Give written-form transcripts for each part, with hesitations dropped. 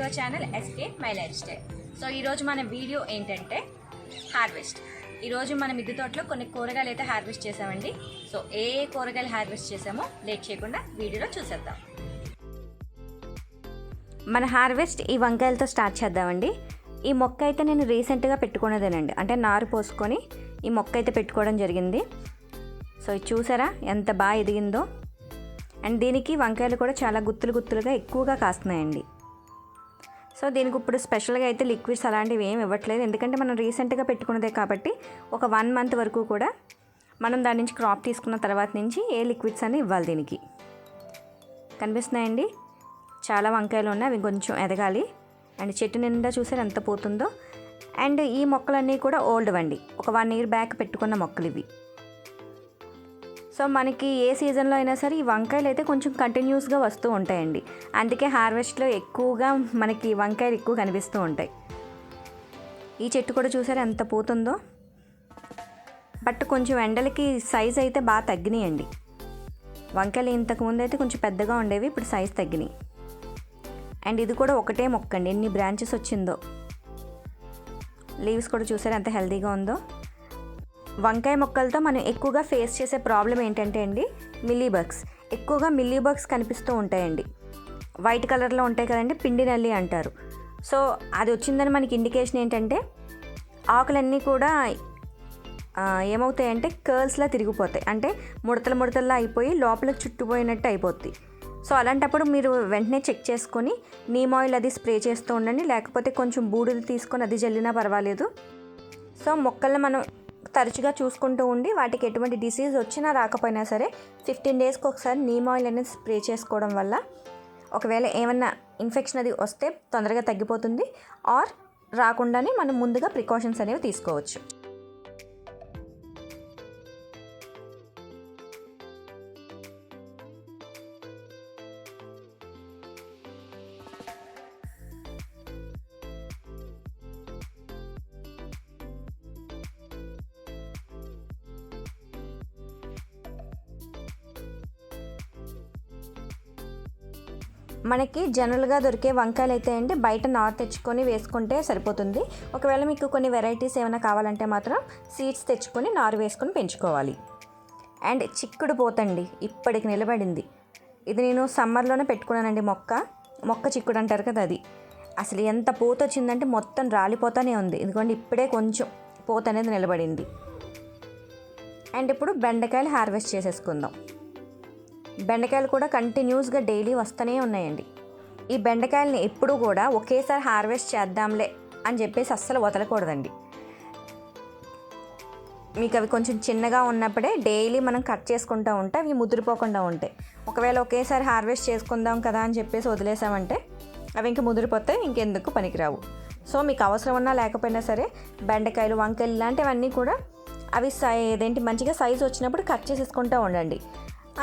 Your channel SK my lifestyle. So ఈరోజు మన video ఏంటంటే హార్వెస్ట్. ఈరోజు మన మిద్దె తోటలో కొన్ని కూరగాయలు అయితే హార్వెస్ట్ చేసామండి. సో ఏ కూరగాయలు హార్వెస్ట్ చేసామో లేట్ చేయకుండా వీడియోలో చూసేద్దాం. మన హార్వెస్ట్ ఈ వంకాయలతో స్టార్ట్ చేద్దామండి. ఈ మొక్క అయితే నేను రీసెంట్గా పెట్టుకున్నదేనండి, అంటే నారు పోసుకొని ఈ మొక్క అయితే పెట్టుకోవడం జరిగింది. సో ఇది చూసారా ఎంత బాగా ఎదిగిందో. అండ్ దీనికి వంకాయలు కూడా చాలా గుత్తులుగా ఎక్కువగా కాస్తున్నాయండి. సో దీనికి ఇప్పుడు స్పెషల్గా అయితే లిక్విడ్స్ అలాంటివి ఏమి ఇవ్వట్లేదు, ఎందుకంటే మనం రీసెంట్గా పెట్టుకున్నదే కాబట్టి ఒక 1 month వరకు కూడా మనం దాని నుంచి క్రాప్ తీసుకున్న తర్వాత నుంచి ఏ లిక్విడ్స్ అని ఇవ్వాలి. దీనికి కనిపిస్తున్నాయండి, చాలా వంకాయలు ఉన్నాయి, అవి కొంచెం ఎదగాలి. అండ్ చెట్టు నిండా చూసారు ఎంత పోతుందో. అండ్ ఈ మొక్కలన్నీ కూడా ఓల్డ్ వండి, ఒక 1 year బ్యాక్ పెట్టుకున్న మొక్కలు ఇవి. సో మనకి ఏ సీజన్లో అయినా సరే ఈ వంకాయలు అయితే కొంచెం కంటిన్యూస్గా వస్తూ ఉంటాయండి. అందుకే హార్వెస్ట్లో ఎక్కువగా మనకి వంకాయలు ఎక్కువ కనిపిస్తూ ఉంటాయి. ఈ చెట్టు కూడా చూసారా ఎంత పోతుందో. బట్ కొంచెం ఎండలకి సైజ్ అయితే బాగా తగ్గినాయండి. వంకాయలు ఇంతకుముందు అయితే కొంచెం పెద్దగా ఉండేవి, ఇప్పుడు సైజ్ తగ్గినాయి. అండ్ ఇది కూడా ఒకటే మొక్క అండి, ఎన్ని బ్రాంచెస్ వచ్చిందో. లీవ్స్ కూడా చూసారా ఎంత హెల్తీగా ఉందో. వంకాయ మొక్కలతో మనం ఎక్కువగా ఫేస్ చేసే ప్రాబ్లం ఏంటంటే అండి, మిల్లీబగ్స్. ఎక్కువగా మిల్లీబగ్స్ కనిపిస్తూ ఉంటాయండి. వైట్ కలర్లో ఉంటాయి కదండి, పిండి నల్లి అంటారు. సో అది వచ్చిందని మనకి ఇండికేషన్ ఏంటంటే ఆకులన్నీ కూడా ఏమవుతాయంటే కర్ల్స్లా తిరిగిపోతాయి, అంటే ముడతల్లా అయిపోయి లోపలికి చుట్టుపోయినట్టు అయిపోద్ది. సో అలాంటప్పుడు మీరు వెంటనే చెక్ చేసుకొని నీమ్ ఆయిల్ అది స్ప్రే చేస్తూ ఉండండి, లేకపోతే కొంచెం బూడిద తీసుకొని అది జల్లినా పర్వాలేదు. సో మొక్కల్ని మనం తరచుగా చూసుకుంటూ ఉండి వాటికి ఎటువంటి డిసీజ్ వచ్చినా రాకపోయినా సరే 15 daysకి ఒకసారి నీమ్ ఆయిల్ అనేది స్ప్రే చేసుకోవడం వల్ల ఒకవేళ ఏమన్నా ఇన్ఫెక్షన్ అది వస్తే తొందరగా తగ్గిపోతుంది, ఆర్ రాకుండానే మనం ముందుగా ప్రికాషన్స్ అనేవి తీసుకోవచ్చు. మనకి జనరల్గా దొరికే వంకాయలు అయితే అండి బయట నారు తెచ్చుకొని వేసుకుంటే సరిపోతుంది. ఒకవేళ మీకు కొన్ని వెరైటీస్ ఏమైనా కావాలంటే మాత్రం సీడ్స్ తెచ్చుకొని నారు వేసుకొని పెంచుకోవాలి. అండ్ చిక్కుడు పోతండి ఇప్పటికి నిలబడింది. ఇది నేను సమ్మర్లోనే పెట్టుకున్నానండి, మొక్క చిక్కుడు అంటారు కదా అది. అసలు ఎంత పూత వచ్చిందంటే మొత్తం రాలిపోతానే ఉంది. ఎందుకంటే ఇప్పుడే కొంచెం పూత అనేది నిలబడింది. అండ్ ఇప్పుడు బెండకాయలు హార్వెస్ట్ చేసేసుకుందాం. బెండకాయలు కూడా కంటిన్యూస్గా డైలీ వస్తూనే ఉన్నాయండి. ఈ బెండకాయలని ఎప్పుడూ కూడా ఒకేసారి హార్వెస్ట్ చేద్దాంలే అని చెప్పేసి అస్సలు వదలకూడదండి. మీకు అవి కొంచెం చిన్నగా ఉన్నప్పుడే డైలీ మనం కట్ చేసుకుంటూ ఉంటే అవి ముదిరిపోకుండా ఉంటాయి. ఒకవేళ ఒకేసారి హార్వెస్ట్ చేసుకుందాం కదా అని చెప్పేసి వదిలేసామంటే అవి ఇంక ముదిరిపోతే ఇంకెందుకు పనికిరావు. సో మీకు అవసరం ఉన్నా లేకపోయినా సరే బెండకాయలు, వంకాయలు ఇలాంటివన్నీ కూడా అవి మంచిగా సైజు వచ్చినప్పుడు కట్ చేసేసుకుంటూ ఉండండి.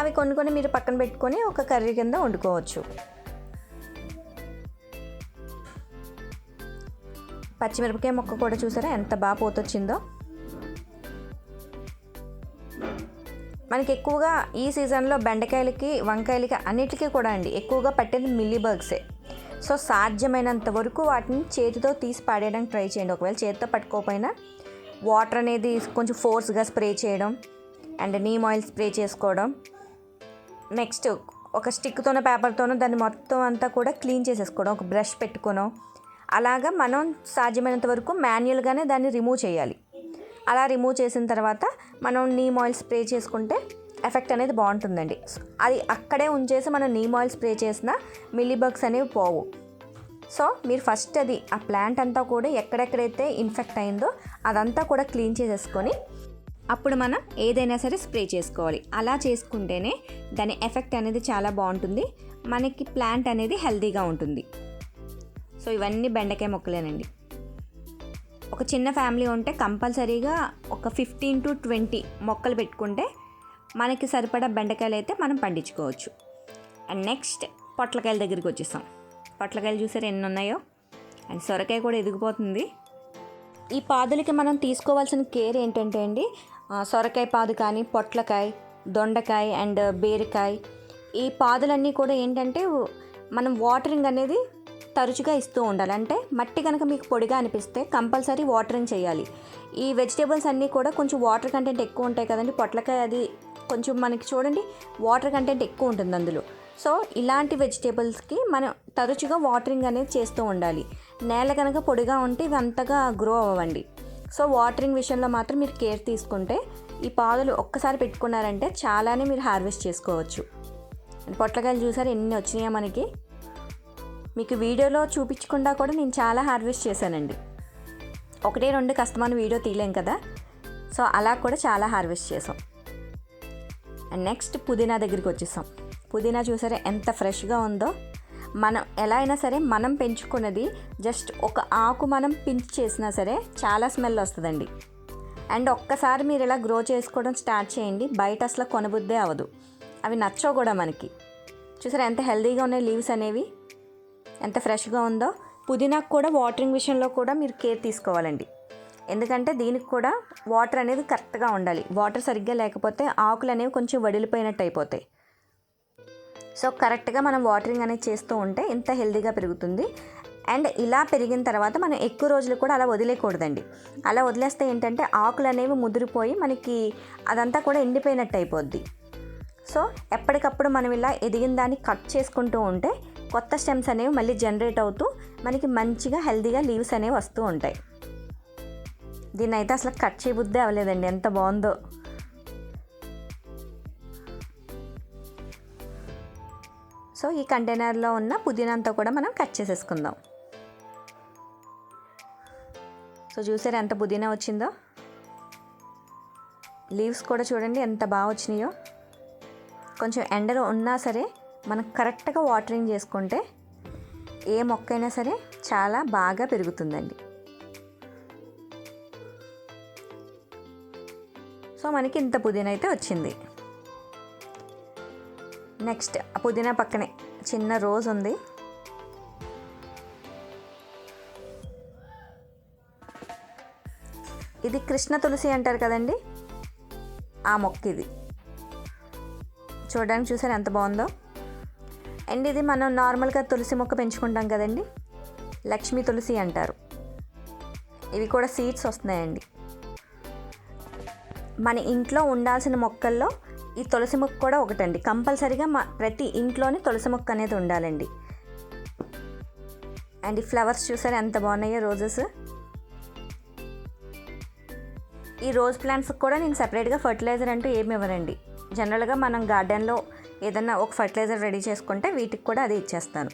అవి కొన్ని మీరు పక్కన పెట్టుకొని ఒక కర్రీ కింద వండుకోవచ్చు. పచ్చిమిరపకాయ మొక్క కూడా చూసారా ఎంత బాగా పోతొచ్చిందో. మనకి ఎక్కువగా ఈ సీజన్లో బెండకాయలకి, వంకాయలకి అన్నిటికీ కూడా అండి ఎక్కువగా పట్టేది మిల్లీబగ్సే. సో సాధ్యమైనంత వరకు వాటిని చేతితో తీసి పాడేయడానికి ట్రై చేయండి. ఒకవేళ చేతితో పట్టుకోకపోయినా వాటర్ అనేది కొంచెం ఫోర్స్గా స్ప్రే చేయడం, అండ్ నీమ్ ఆయిల్ స్ప్రే చేసుకోవడం. నెక్స్ట్ ఒక స్టిక్తోనో పేపర్తోనో దాన్ని మొత్తం అంతా కూడా క్లీన్ చేసేసుకోవడం, ఒక బ్రష్ పెట్టుకోనో. అలాగా మనం సాధ్యమైనంత వరకు మాన్యువల్గానే దాన్ని రిమూవ్ చేయాలి. అలా రిమూవ్ చేసిన తర్వాత మనం నీమ్ ఆయిల్ స్ప్రే చేసుకుంటే ఎఫెక్ట్ అనేది బాగుంటుందండి. అది అక్కడే ఉంచేసి మనం నీమ్ ఆయిల్ స్ప్రే చేసిన మిల్లీబగ్స్ అనేవి పోవు. సో మీరు ఫస్ట్ అది ఆ ప్లాంట్ అంతా కూడా ఎక్కడెక్కడైతే ఇన్ఫెక్ట్ అయిందో అదంతా కూడా క్లీన్ చేసేసుకొని అప్పుడు మనం ఏదైనా సరే స్ప్రే చేసుకోవాలి. అలా చేసుకుంటేనే దాని ఎఫెక్ట్ అనేది చాలా బాగుంటుంది, మనకి ప్లాంట్ అనేది హెల్తీగా ఉంటుంది. సో ఇవన్నీ బెండకాయ మొక్కలేనండి. ఒక చిన్న ఫ్యామిలీ ఉంటే కంపల్సరీగా ఒక 15 to 20 మొక్కలు పెట్టుకుంటే మనకి సరిపడా బెండకాయలు అయితే మనం పండించుకోవచ్చు. అండ్ నెక్స్ట్ పొట్లకాయల దగ్గరికి వచ్చేసాం. పొట్లకాయలు చూసారు ఎన్ని ఉన్నాయో. అండ్ సొరకాయ కూడా ఎదిగిపోతుంది. ఈ పాదులకి మనం తీసుకోవాల్సిన కేర్ ఏంటంటే అండి, సొరకాయ పాదు కానీ, పొట్లకాయ, దొండకాయ అండ్ బీరకాయ, ఈ పాదులన్నీ కూడా ఏంటంటే మనం వాటరింగ్ అనేది తరచుగా ఇస్తూ ఉండాలి. అంటే మట్టి కనుక మీకు పొడిగా అనిపిస్తే కంపల్సరీ వాటరింగ్ చేయాలి. ఈ వెజిటేబుల్స్ అన్నీ కూడా కొంచెం వాటర్ కంటెంట్ ఎక్కువ ఉంటాయి కదండి. పొట్లకాయ అది కొంచెం మనకి చూడండి వాటర్ కంటెంట్ ఎక్కువ ఉంటుంది అందులో. సో ఇలాంటి వెజిటేబుల్స్కి మనం తరచుగా వాటరింగ్ అనేది చేస్తూ ఉండాలి. నేల కనుక పొడిగా ఉంటే ఇవి అంతగా గ్రో అవ్వండి. సో వాటరింగ్ విషయంలో మాత్రం మీరు కేర్ తీసుకుంటే ఈ పాదులు ఒక్కసారి పెట్టుకున్నారంటే చాలానే మీరు హార్వెస్ట్ చేసుకోవచ్చు. పొట్లకాయలు చూసారు ఎన్ని వచ్చినాయో మనకి. మీకు వీడియోలో చూపించకుండా కూడా నేను చాలా హార్వెస్ట్ చేశానండి. 1-2 కష్టమైన వీడియో తీయలేం కదా. సో అలా కూడా చాలా హార్వెస్ట్ చేసాం. అండ్ నెక్స్ట్ పుదీనా దగ్గరికి వచ్చేసాం. పుదీనా చూసారా ఎంత ఫ్రెష్గా ఉందో. మనం ఎలా అయినా సరే మనం పెంచుకున్నది జస్ట్ ఒక ఆకు మనం పించ్ చేసినా సరే చాలా స్మెల్ వస్తుందండి. అండ్ ఒక్కసారి మీరు ఇలా గ్రో చేసుకోవడం స్టార్ట్ చేయండి, బయట అసలు కొనబుద్దే అవ్వదు. అవి నచ్చవు కూడా మనకి. చూసారా ఎంత హెల్తీగా ఉన్నాయి లీవ్స్ అనేవి, ఎంత ఫ్రెష్గా ఉందో. పుదీనాకు కూడా వాటరింగ్ విషయంలో కూడా మీరు కేర్ తీసుకోవాలండి. ఎందుకంటే దీనికి కూడా వాటర్ అనేది కరెక్ట్గా ఉండాలి. వాటర్ సరిగ్గా లేకపోతే ఆకులు అనేవి కొంచెం వడిలిపోయినట్టు అయిపోతాయి. సో కరెక్ట్గా మనం వాటరింగ్ అనేది చేస్తూ ఉంటే ఇంత హెల్తీగా పెరుగుతుంది. అండ్ ఇలా పెరిగిన తర్వాత మనం ఎక్కువ రోజులు కూడా అలా వదిలేయకూడదండి. అలా వదిలేస్తే ఏంటంటే ఆకులు అనేవి ముదిరిపోయి మనకి అదంతా కూడా ఎండిపోయినట్టు అయిపోద్ది. సో ఎప్పటికప్పుడు మనం ఇలా ఎదిగిన దాన్ని కట్ చేసుకుంటూ ఉంటే కొత్త స్టెమ్స్ అనేవి మళ్ళీ జనరేట్ అవుతూ మనకి మంచిగా హెల్తీగా లీవ్స్ అనేవి వస్తూ ఉంటాయి. దీన్ని అయితే అసలు కట్ చేయబుద్దే అవ్వలేదండి, ఎంత బాగుందో. సో ఈ కంటైనర్లో ఉన్న పుదీనా అంతా కూడా మనం కట్ చేసేసుకుందాం. సో చూసారా ఎంత పుదీనా వచ్చిందో. లీవ్స్ కూడా చూడండి ఎంత బాగా వచ్చినాయో. కొంచెం ఎండలో ఉన్నా సరే మనం కరెక్ట్గా వాటరింగ్ చేసుకుంటే ఏ మొక్క అయినా సరే చాలా బాగా పెరుగుతుందండి. సో మనకి ఇంత పుదీనా అయితే వచ్చింది. నెక్స్ట్ ఆ పుదీనా పక్కనే చిన్న రోజ్ ఉంది. ఇది కృష్ణ తులసి అంటారు కదండి, ఆ మొక్క ఇది. చూడడానికి చూసారు ఎంత బాగుందో. అండ్ ఇది మనం నార్మల్గా తులసి మొక్క పెంచుకుంటాం కదండి, లక్ష్మీ తులసి అంటారు. ఇవి కూడా సీడ్స్ వస్తున్నాయండి. మన ఇంట్లో ఉండాల్సిన మొక్కల్లో ఈ తులసి మొక్క కూడా ఒకటండి. కంపల్సరీగా ప్రతి ఇంట్లోనే తులసి మొక్క అనేది ఉండాలండి. అండ్ ఈ ఫ్లవర్స్ చూసారు ఎంత బాగున్నాయో రోజెస్. ఈ రోజ్ ప్లాంట్స్కి కూడా నేను సపరేట్గా ఫర్టిలైజర్ అంటూ ఏమి ఇవ్వనండి. జనరల్గా మనం గార్డెన్లో ఏదన్నా ఒక ఫర్టిలైజర్ రెడీ చేసుకుంటే వీటికి కూడా అదే ఇచ్చేస్తాను.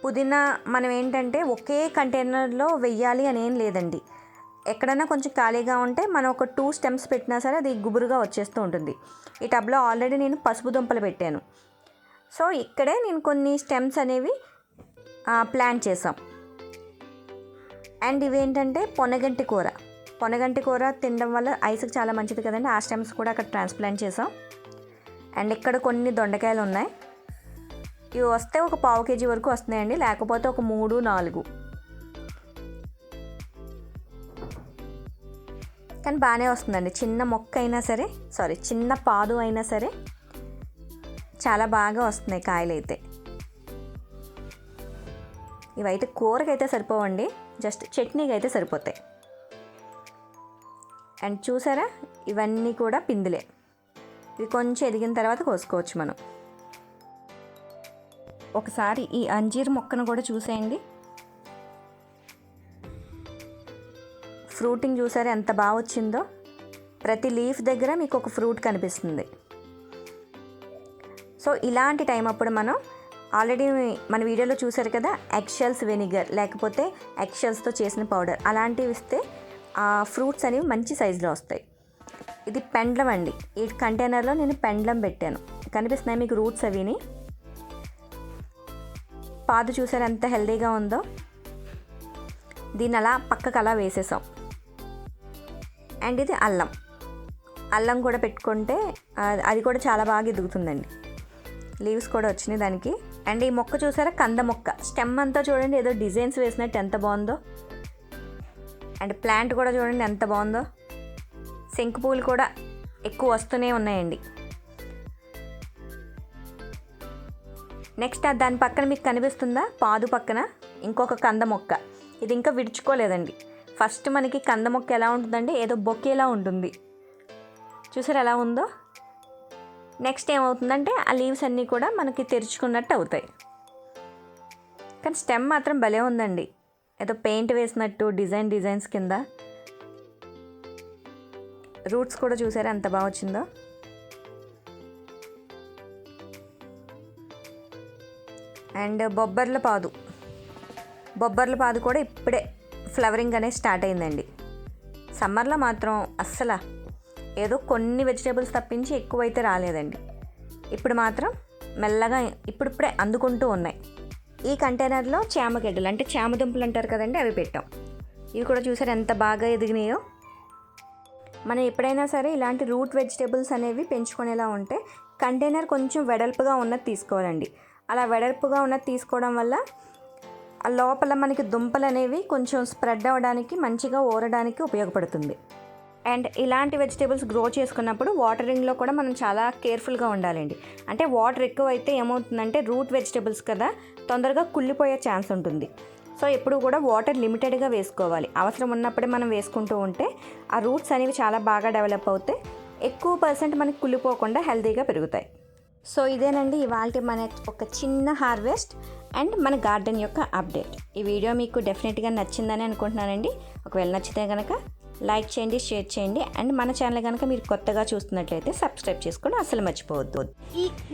పుదీనా మనం ఏంటంటే ఒకే కంటైనర్లో వెయ్యాలి అని ఏం లేదండి. ఎక్కడైనా కొంచెం ఖాళీగా ఉంటే మనం ఒక 2 స్టెమ్స్ పెట్టినా సరే అది గుబురుగా వచ్చేస్తూ ఉంటుంది. ఈ టబ్లో ఆల్రెడీ నేను పసుపు దుంపలు పెట్టాను. సో ఇక్కడే నేను కొన్ని స్టెమ్స్ అనేవి ప్లాంట్ చేసాం. అండ్ ఇవేంటంటే పొనగంటి కూర. పొనగంటి కూర తినడం వల్ల ఐస్కి చాలా మంచిది కదండి. ఆ స్టెమ్స్ కూడా అక్కడ ట్రాన్స్ప్లాంట్ చేసాం. అండ్ ఇక్కడ కొన్ని దొండకాయలు ఉన్నాయి. ఇవి వస్తే ఒక 1/2 kg వరకు వస్తున్నాయండి, లేకపోతే ఒక 3-4. కానీ బాగానే వస్తుందండి. చిన్న మొక్క అయినా సరే చిన్న పాదు అయినా సరే చాలా బాగా వస్తున్నాయి కాయలు అయితే. ఇవైతే కూరకైతే సరిపోవండి, జస్ట్ చట్నీకి అయితే సరిపోతాయి. అండ్ చూసారా ఇవన్నీ కూడా పిందులే. ఇవి కొంచెం ఎదిగిన తర్వాత కోసుకోవచ్చు మనం. ఒకసారి ఈ అంజీర్ మొక్కను కూడా చూసేయండి. ఫ్రూటింగ్ చూసారా ఎంత బాగా వచ్చిందో. ప్రతి లీఫ్ దగ్గర మీకు ఒక ఫ్రూట్ కనిపిస్తుంది. సో ఇలాంటి టైం అప్పుడు మనం ఆల్రెడీ మన వీడియోలో చూసారు కదా, ఎగ్షెల్స్ వెనిగర్ లేకపోతే ఎగ్షెల్స్తో చేసిన పౌడర్ అలాంటివి ఇస్తే ఆ ఫ్రూట్స్ అనేవి మంచి సైజులో వస్తాయి. ఇది పెండ్లం అండి. ఈ కంటైనర్లో నేను పెండ్లం పెట్టాను, కనిపిస్తున్నాయి మీకు రూట్స్ అవిని. పాదు చూసారు ఎంత హెల్తీగా ఉందో. దీన్ని అలా పక్కకు అలా వేసేసాం. అండ్ ఇది అల్లం కూడా పెట్టుకుంటే అది కూడా చాలా బాగా ఎదుగుతుందండి. లీవ్స్ కూడా వచ్చినాయి దానికి. అండ్ ఈ మొక్క చూసారా కంద మొక్క. స్టెమ్ అంతా చూడండి ఏదో డిజైన్స్ వేసినట్టు ఎంత బాగుందో. అండ్ ప్లాంట్ కూడా చూడండి ఎంత బాగుందో. శంకు పూలు కూడా ఎక్కువ వస్తూనే ఉన్నాయండి. నెక్స్ట్ దాని పక్కన మీకు కనిపిస్తుందా, పాదు పక్కన ఇంకొక కంద మొక్క. ఇది ఇంకా విడుచుకోలేదండి. ఫస్ట్ మనకి కంద మొక్క ఎలా ఉంటుందంటే ఏదో బొకేలా ఉంటుంది, చూసారు ఎలా ఉందో. నెక్స్ట్ ఏమవుతుందంటే ఆ లీవ్స్ అన్నీ కూడా మనకి తెరుచుకున్నట్టు అవుతాయి. కానీ స్టెమ్ మాత్రం భలే ఉందండి, ఏదో పెయింట్ వేసినట్టు డిజైన్స్ కింద. రూట్స్ కూడా చూసారా ఎంత బాగా వచ్చిందో. అండ్ బొబ్బర్ల పాదు కూడా ఇప్పుడే ఫ్లవరింగ్ అనేది స్టార్ట్ అయిందండి. సమ్మర్లో మాత్రం అస్సలు ఏదో కొన్ని వెజిటేబుల్స్ తప్పించి ఎక్కువైతే రాలేదండి. ఇప్పుడు మాత్రం మెల్లగా ఇప్పుడిప్పుడే అందుకుంటూ ఉన్నాయి. ఈ కంటైనర్లో చామగడ్డలు అంటే చామదుంపలు అంటారు కదండి, అవి పెట్టాం. ఇవి కూడా చూసారు ఎంత బాగా ఎదిగినాయో. మనం ఎప్పుడైనా సరే ఇలాంటి రూట్ వెజిటేబుల్స్ అనేవి పెంచుకునేలా ఉంటే కంటైనర్ కొంచెం వెడల్పుగా ఉన్నది తీసుకోవాలండి. అలా వెడల్పుగా ఉన్నది తీసుకోవడం వల్ల ఆ లోపల మనకి దుంపలు అనేవి కొంచెం స్ప్రెడ్ అవ్వడానికి, మంచిగా ఊరడానికి ఉపయోగపడుతుంది. అండ్ ఇలాంటి వెజిటేబుల్స్ గ్రో చేసుకున్నప్పుడు వాటరింగ్లో కూడా మనం చాలా కేర్ఫుల్గా ఉండాలండి. అంటే వాటర్ ఎక్కువ అయితే ఏమవుతుందంటే రూట్ వెజిటేబుల్స్ కదా, తొందరగా కుళ్ళిపోయే ఛాన్స్ ఉంటుంది. సో ఎప్పుడు కూడా వాటర్ లిమిటెడ్గా వేసుకోవాలి. అవసరం ఉన్నప్పుడే మనం వేసుకుంటూ ఉంటే ఆ రూట్స్ అనేవి చాలా బాగా డెవలప్ అవుతాయి, ఎక్కువ పర్సెంట్ మనకి కుళ్ళిపోకుండా హెల్తీగా పెరుగుతాయి. సో ఇదేనండి ఇవాళ మన ఒక చిన్న హార్వెస్ట్ అండ్ మన గార్డెన్ యొక్క అప్డేట్. ఈ వీడియో మీకు డెఫినెట్గా నచ్చిందని అనుకుంటున్నానండి. ఒకవేళ నచ్చితే కనుక లైక్ చేయండి, షేర్ చేయండి. అండ్ మన ఛానల్ కనుక మీరు కొత్తగా చూస్తున్నట్లయితే సబ్స్క్రైబ్ చేసుకొని అసలు మర్చిపోవద్దు.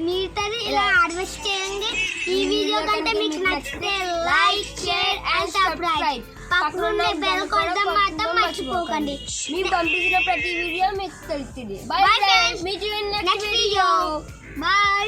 మీరు ఇలా హార్వెస్ట్ చేయండి. ఈ వీడియో కంటే మీకు నచ్చితే లైక్, షేర్ అండ్ సబ్స్క్రైబ్. పక్కన బెల్ కొట్టడం మాత్రం మర్చిపోకండి. మేము పంపించిన ప్రతి వీడియో మీకు తెలుస్తుంది. Bye friends, meet you in next video. By.